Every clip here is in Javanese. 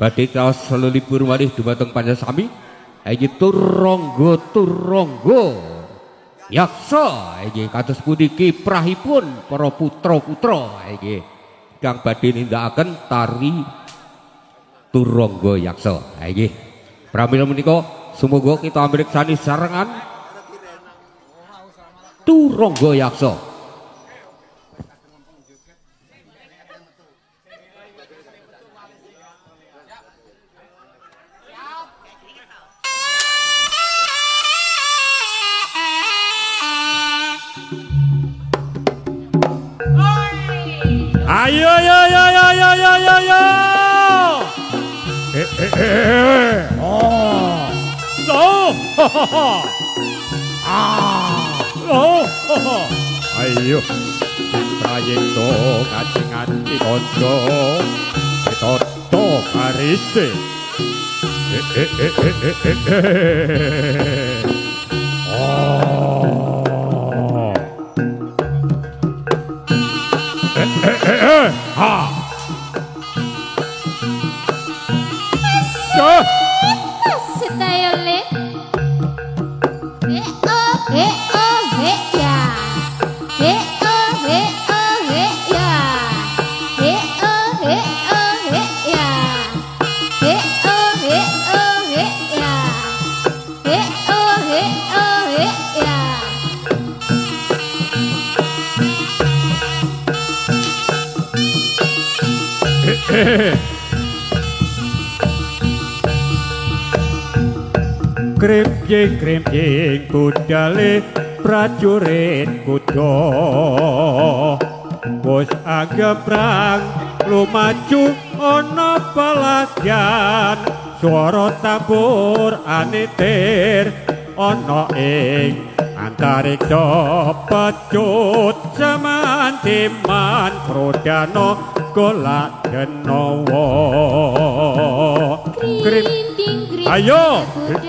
badhe kaos selulipur malih dumateng panjenengan iki turangga yaksa iki kados pundi kiprahipun para putra-putra iki kang badhe nindakaken tari turangga yaksa iki pramila menika sumangga kita amriksani sarengan turangga yaksa. Ayo. Oh. Ayo. Trayekto nganti kanca. Toto karise. Kremjing budale prajurit kuda wis anggeprang lumaju ana palasyan swara tabur anitir ana ing antariksa pecut samantiman prodana golak genawa ayo wis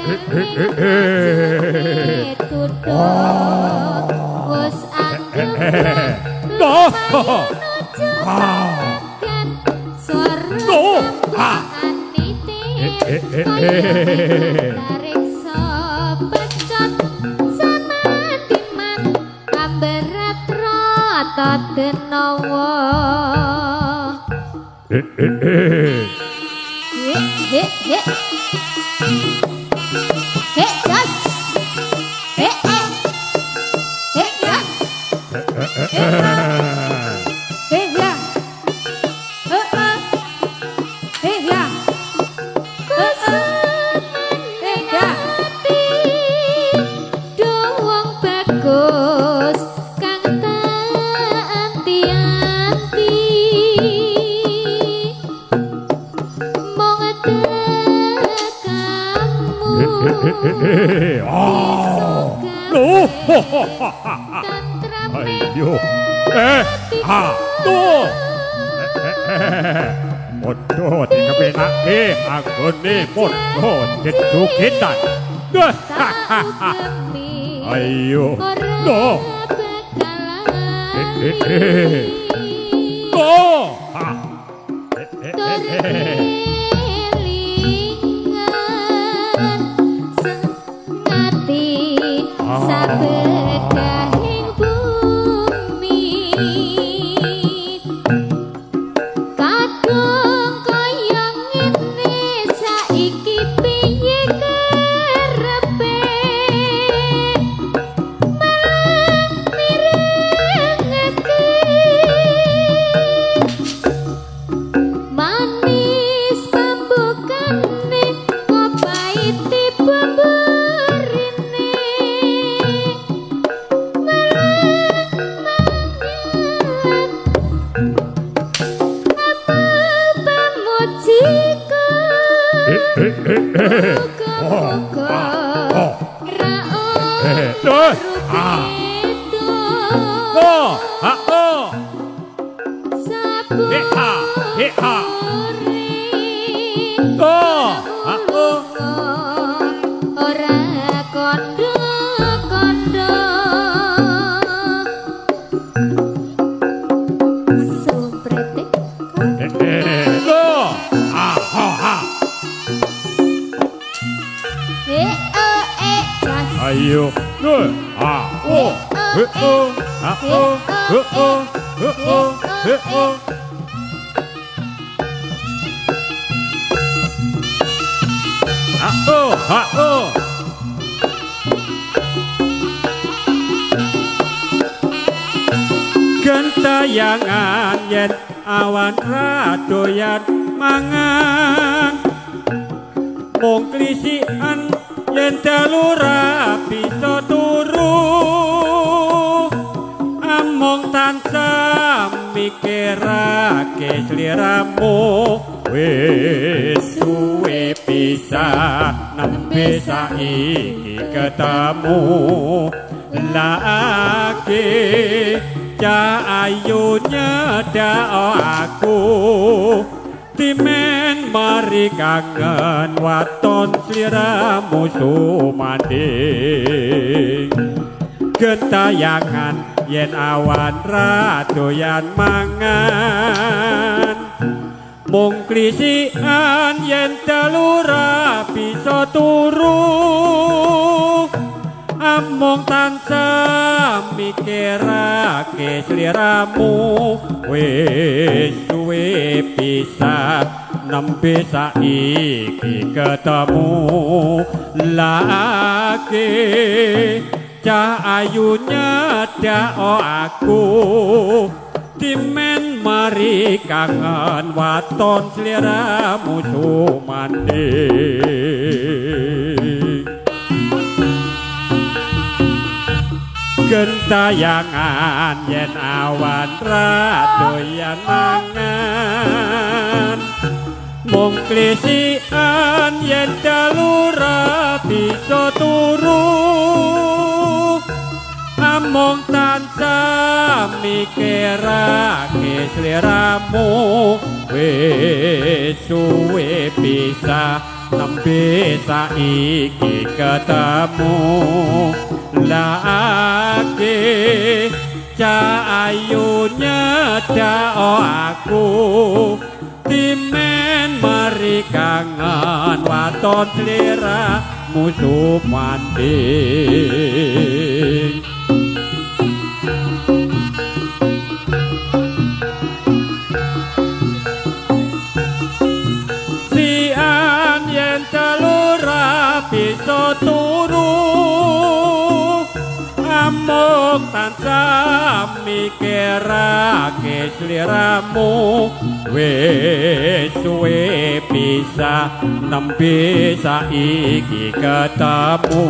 ayo Podot kepenake anggone podot jedukitan ayo sabedahing bumi kadung kaya ngene saiki piye karepe malah mirengake manis pambukane kok pahiti bumburine ayo gentayangan yen awan radoyan mangan mung klisikan yen dalu ra bisa turu among tansah mikirake sliramu wis suwe pisah nembe saiki ketemu lagi ayu nyedao aku timen mari kangen waton sliramu sumanding gentayangan yen awan radoyan mangan mung klisikan yen dalu ra bisa turu among tansah mikirake sliramu wis suwe pisah nembe saiki ketemu lagi ayu nyedao aku timen mari kangen waton sliramu sumanding gentayangan yen awan radoyan mangan mung klisikan yen dalu ra bisa turu among tansah mikirake sliramu wis suwe pisah nembe saiki ketemu lagi ayu nyedao aku timen mari kangen waton sliramu sumanding sian yen dalu ra bisa turu amung tansah mikirake sliramu wis suwe pisah nembe saiki ketemu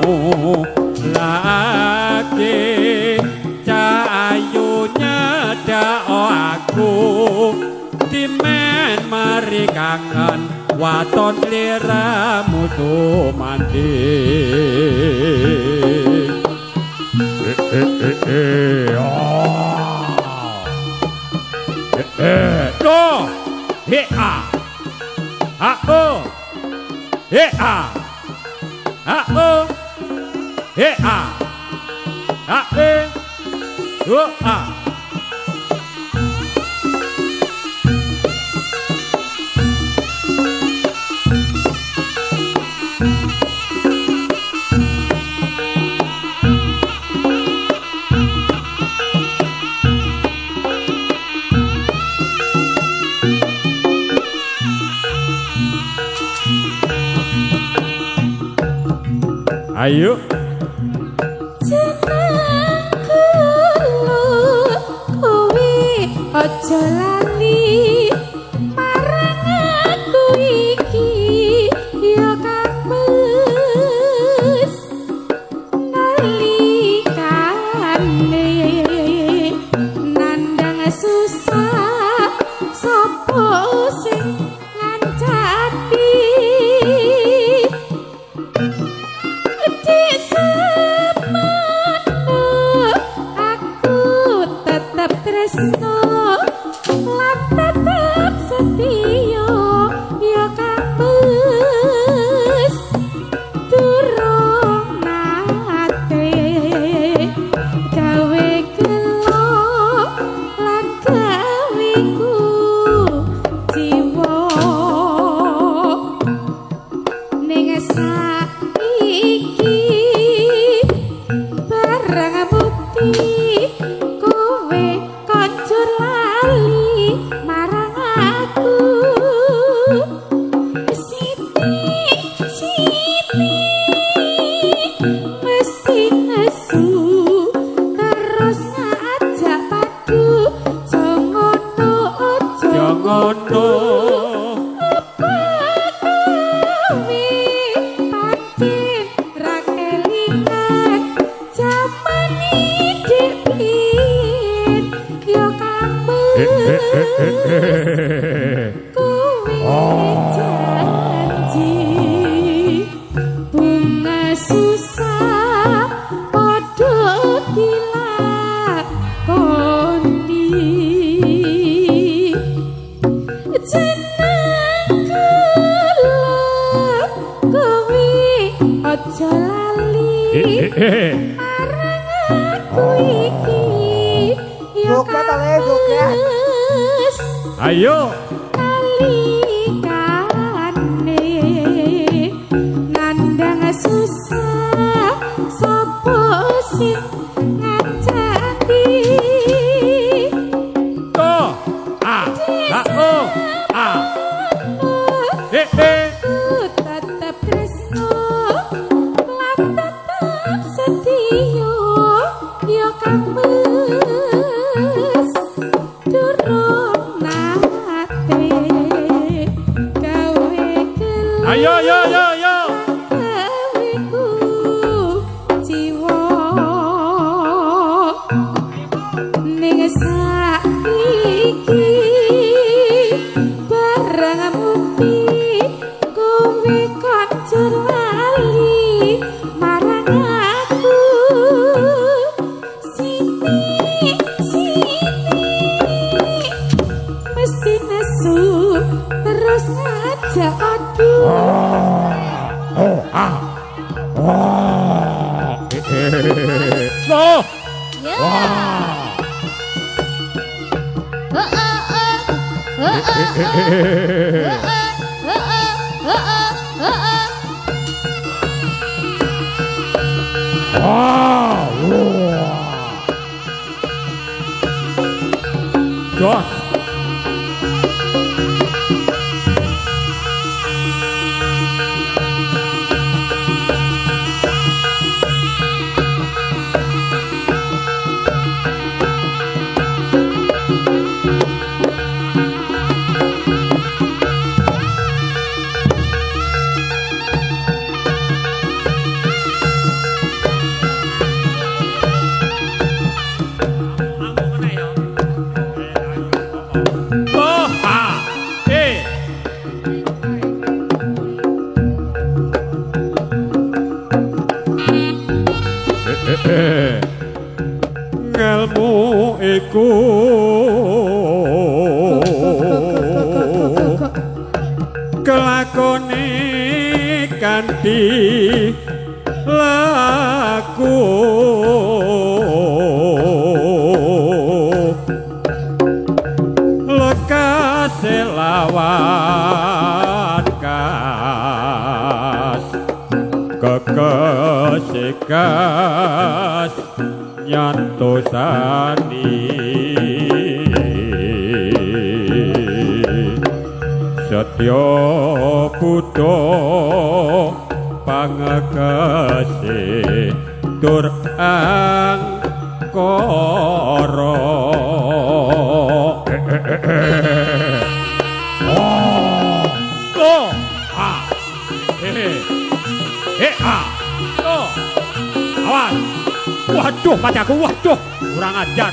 lagi ayu nyedao aku timen mari kangen waton sliramu sumanding do he a o he a o he a e do a ayo jenengku kuwi aja lali marang aku iki ya kampus nalikane nandang susah sapa sing ngancani aku tetap tresno kowe janji bunga susah padha dilakoni jenengku kowe aja lali marang aku iki ya kamus Ayo. kalikane nandang susah sapa sing ngajaki To. A. La o. A. tetep tresno lan tetep setia ya kamus durung nate gawe kelak Ayo yo yo yo. gaweku jiwa ning saiki barang mumpi kowe kanca lali marang aku sini mesti nesu terus ngajak aduh So. Jos. Ngelmu iku kelakone kanthi laku lekas lawan kas kekesikas nyantosani setya buddha pangekase tur angkara awas. Waduh, padaku, waduh, kurang ajar.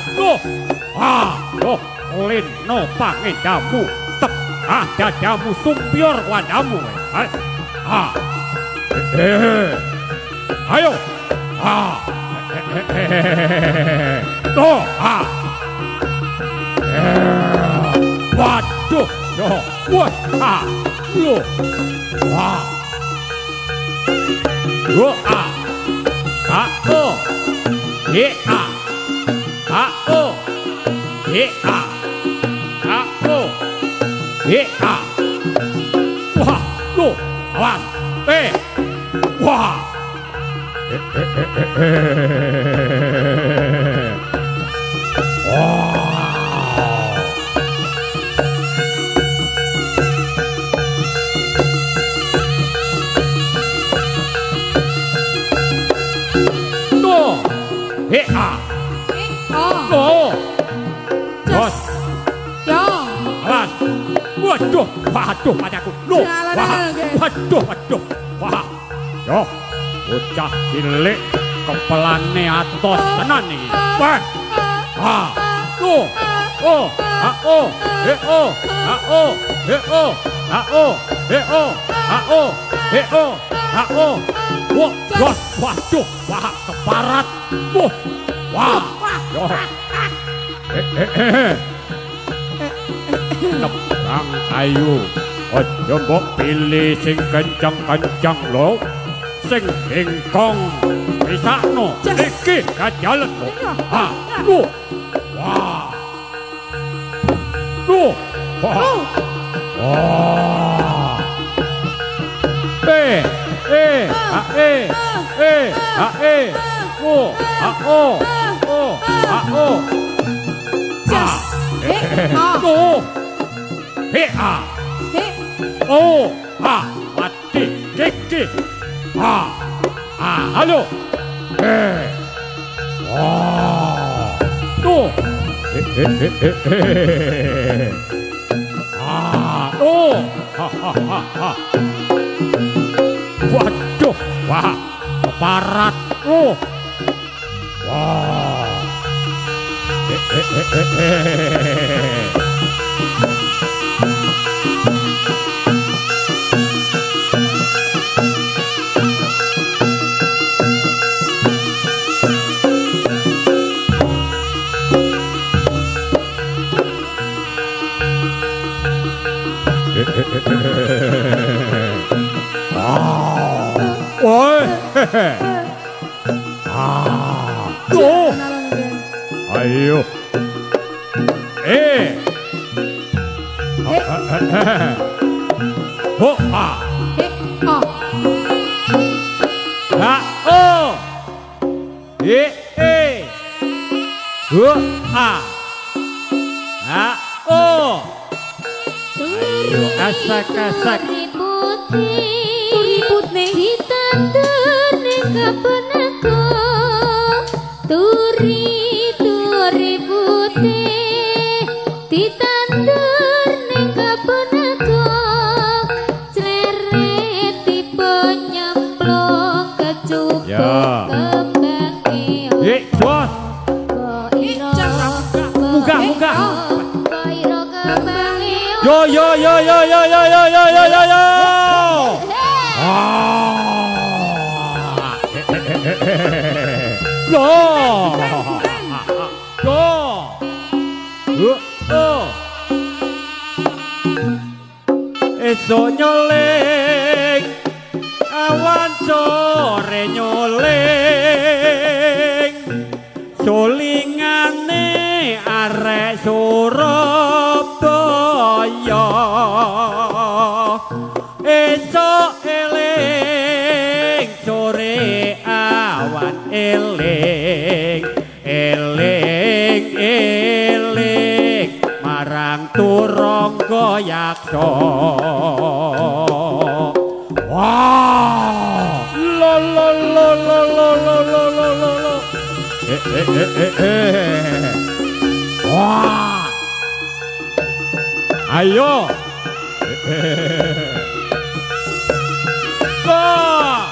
Lino pangendamu, tengah dadamu, sumpir wadamu. Ayo. Waduh, waduh padaku. Waduh. Wah. Yo, bocah cilik kepelane atos tenan iki. Wah. Waduh, wah keparat. Wah. Nebrang kayu. Aja mbok pilih sing kencang-kencang lho. Sing bengkong pisakno. Iki kajalet lho. Ha, duh. Wah. Duh. Wah. Wah. Mati kiki. Halo. Tuh. Waduh, wah, keparat. Wah. Ayo. Ayo asak-asak. Ribut ning ditandur ning kapenako. Turi putih ditandur ning kapenako. Cleret tipe nyemplung kecupuk kembangke. Jos. Muka. Yo. Esok nyoleng awan sore nyoleng solingane arek Surabaya esok eling sore awan eling marang Turangga Yaksa. Wah, lo. Wah. Ayo. Wah.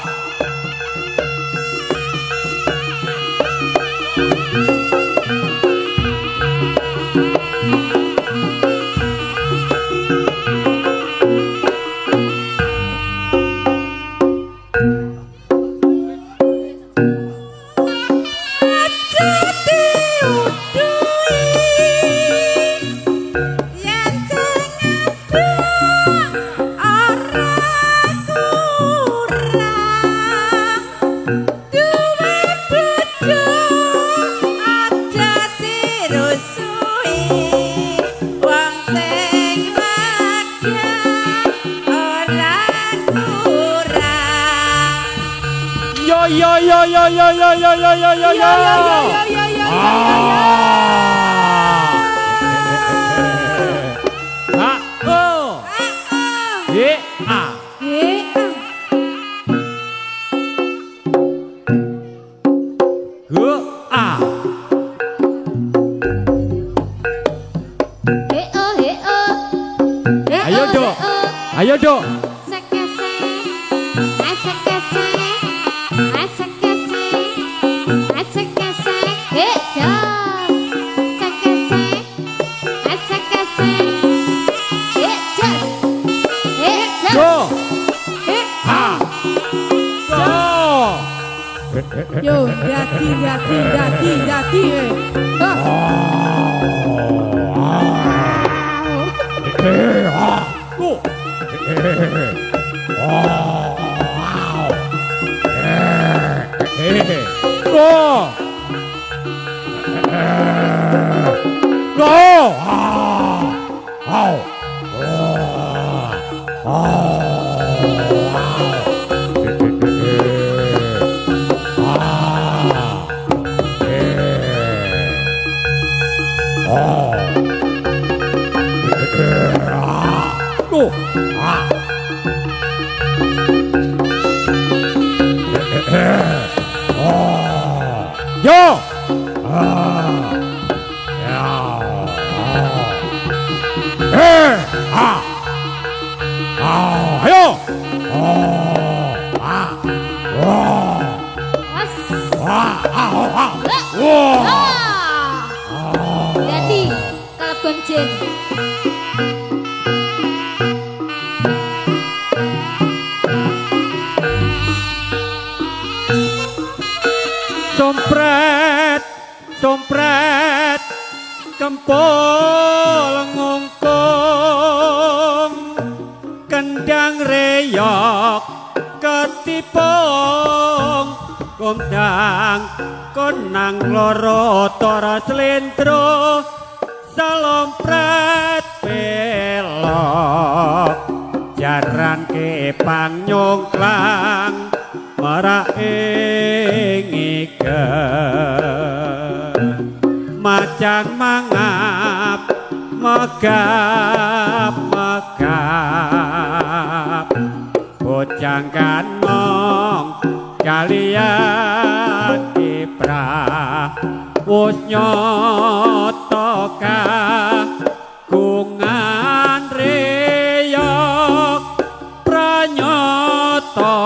Ayo dok. Asik-asik. Yo, dadi. Yo. Ayo. Jadi kalebon jin. Sompret kempol ngungkung kendang reyok ketipung kondang konang loro tora slendro salompret pelok jaran kepang nyongklang marak ing macang mangap megap bocang kanong kalian kiprah wus nyoto kagungan reyok pranyoto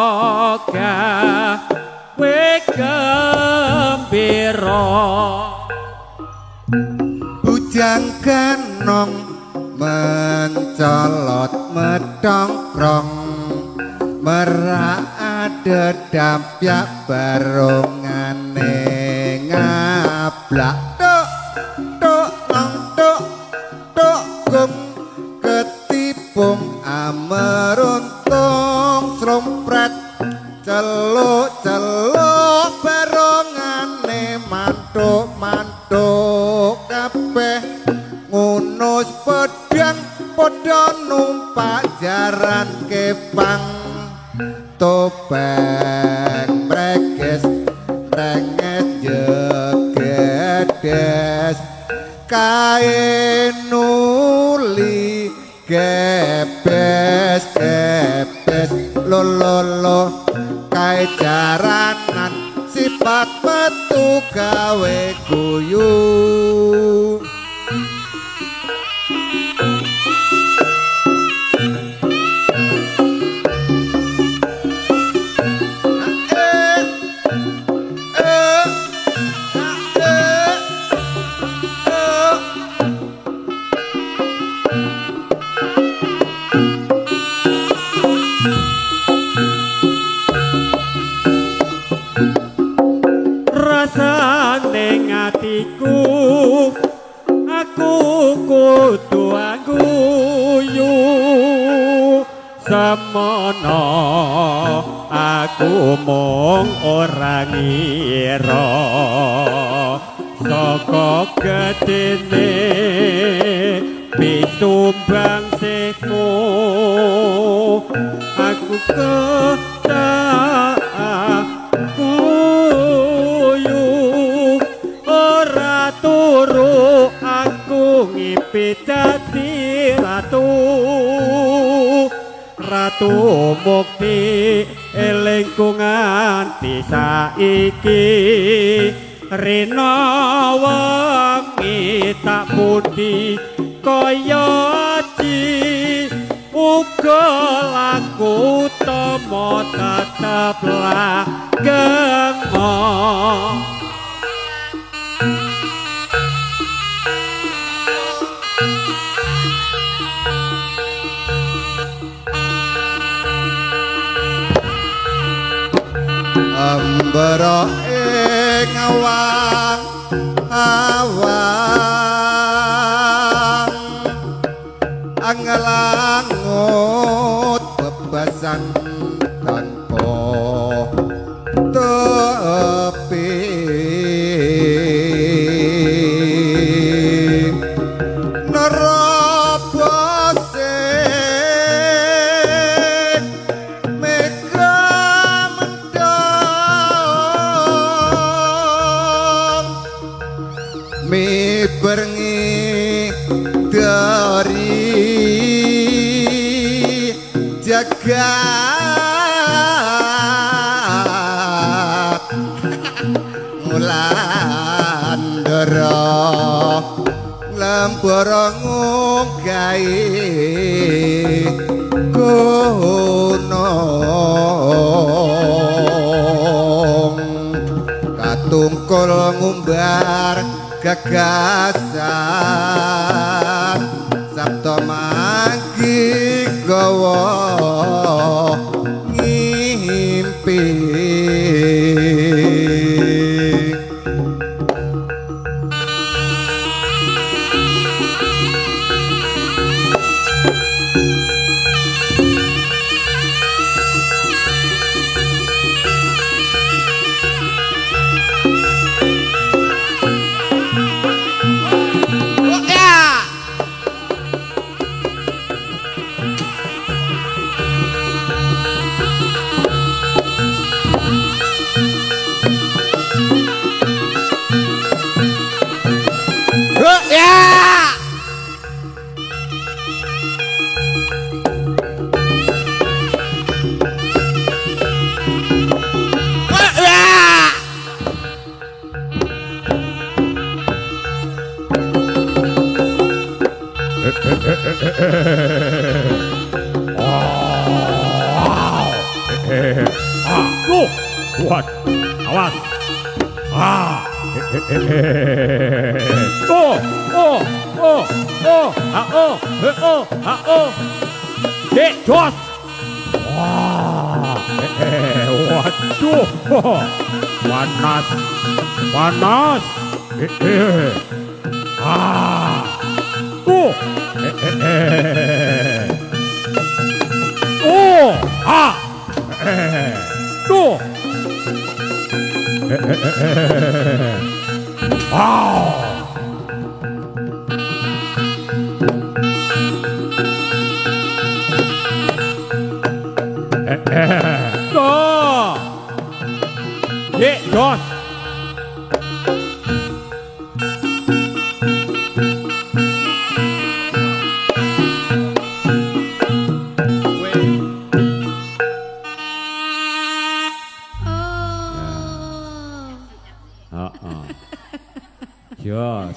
gawe gembira bujang kanong mencolot medongkrong merak dedapyak barongane ngablak tuk tuk nong tuk tuk gum ketipung ameruntung srompret celuk celuk barongane mantuk mantuk kabeh ngunus pedang padha numpak jaran kepang topeng breges renget jegedes kain nuli gebes gebes lololo kae jaranan sifat metu gawe guyu semono aku mung ora ngira saka gedene pitumbang sekmu aku kuyu ora turu aku ngipit dadi ratu Ratu mukti elingku nganti saiki rina wengi tak pundi kaya aji uga laku temo tetep langgeng ambara lawang anglangut bebasan tanpa tepi nerobose mega mendong mi berngi dari jagat ngulandara lembara nggae gunung katungkul ngumbar gagasan sabda mangki gawa ngimpi Tuh, buat, awas. Dek, jos. Waduh, panas, panas. Tuh. Tuh. Dek, jos. Jos.